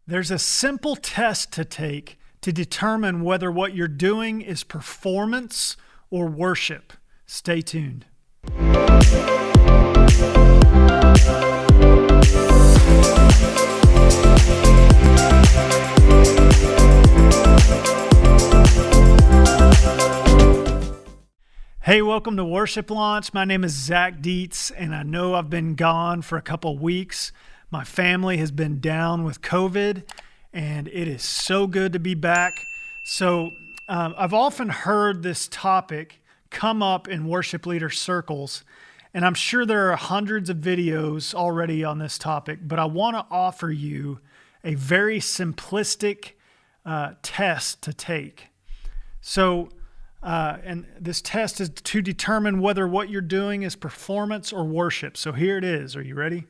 There's a simple test to take to determine whether what you're doing is performance or worship. Stay tuned. Hey, welcome to Worship Launch. My name is Zach Dietz, and I know I've been gone for a couple weeks. My family has been down with COVID, and it is so good to be back. So I've often heard this topic come up in worship leader circles, and I'm sure there are hundreds of videos already on this topic, but I want to offer you a very simplistic test to take. So, and this test is to determine whether what you're doing is performance or worship. So here it is. Are you ready?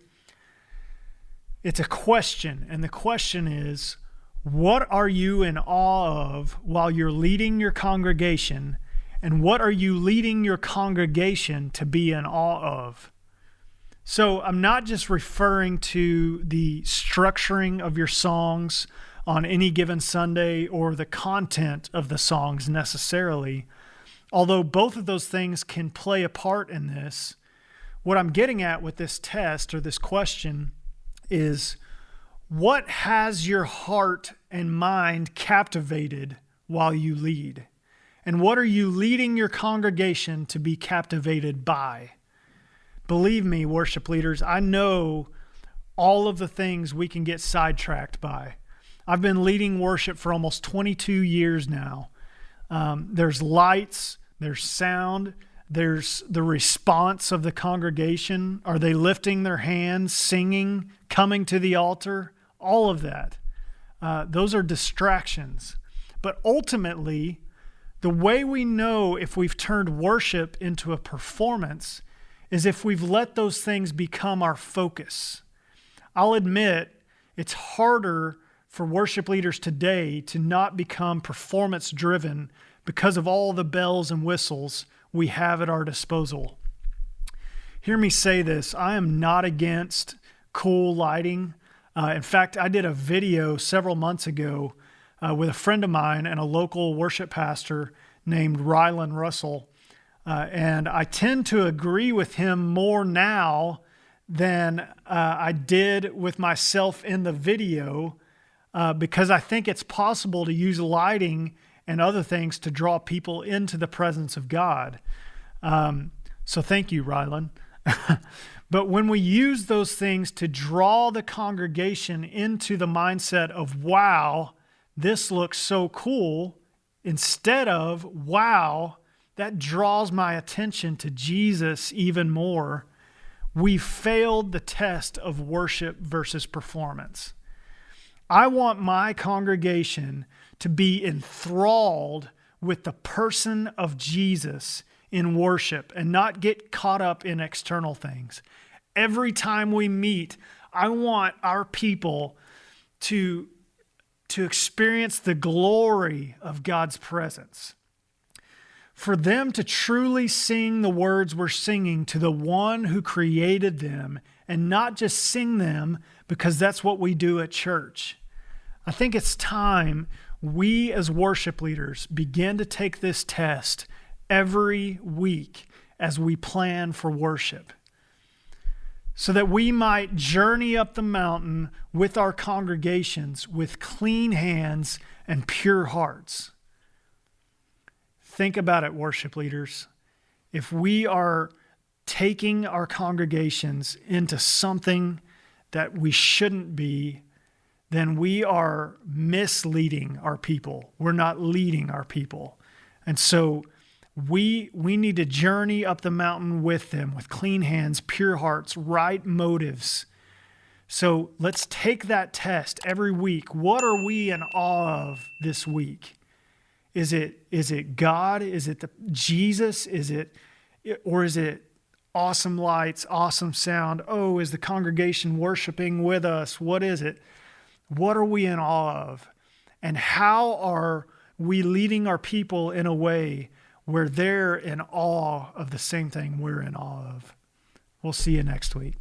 It's a question, and the question is, what are you in awe of while you're leading your congregation, and what are you leading your congregation to be in awe of? So I'm not just referring to the structuring of your songs on any given Sunday or the content of the songs necessarily, although both of those things can play a part in this. What I'm getting at with this test or this question is, what has your heart and mind captivated while you lead? And what are you leading your congregation to be captivated by? Believe me, worship leaders, I know all of the things we can get sidetracked by. I've been leading worship for almost 22 years now. There's lights, there's sound, there's the response of the congregation. Are they lifting their hands, singing, coming to the altar? All of that. Those are distractions. But ultimately, the way we know if we've turned worship into a performance is if we've let those things become our focus. I'll admit it's harder for worship leaders today to not become performance driven because of all the bells and whistles we have at our disposal. Hear me say this. I am not against cool lighting. In fact, I did a video several months ago with a friend of mine and a local worship pastor named Rylan Russell. And I tend to agree with him more now than I did with myself in the video because I think it's possible to use lighting and other things to draw people into the presence of God. So thank you, Rylan. But when we use those things to draw the congregation into the mindset of, wow, this looks so cool, instead of, wow, that draws my attention to Jesus even more, we failed the test of worship versus performance. I want my congregation to be enthralled with the person of Jesus in worship and not get caught up in external things. Every time we meet, I want our people to experience the glory of God's presence. For them to truly sing the words we're singing to the one who created them and not just sing them because that's what we do at church. I think it's time we as worship leaders begin to take this test every week as we plan for worship, so that we might journey up the mountain with our congregations with clean hands and pure hearts. Think about it, worship leaders. If we are taking our congregations into something that we shouldn't be, then we are misleading our people. We're not leading our people. And so we need to journey up the mountain with them with clean hands, pure hearts, right motives. So let's take that test every week. What are we in awe of this week? Is it God? Is it Jesus? Or is it awesome lights, awesome sound? Oh, is the congregation worshiping with us? What is it? What are we in awe of? And how are we leading our people in a way where they're in awe of the same thing we're in awe of? We'll see you next week.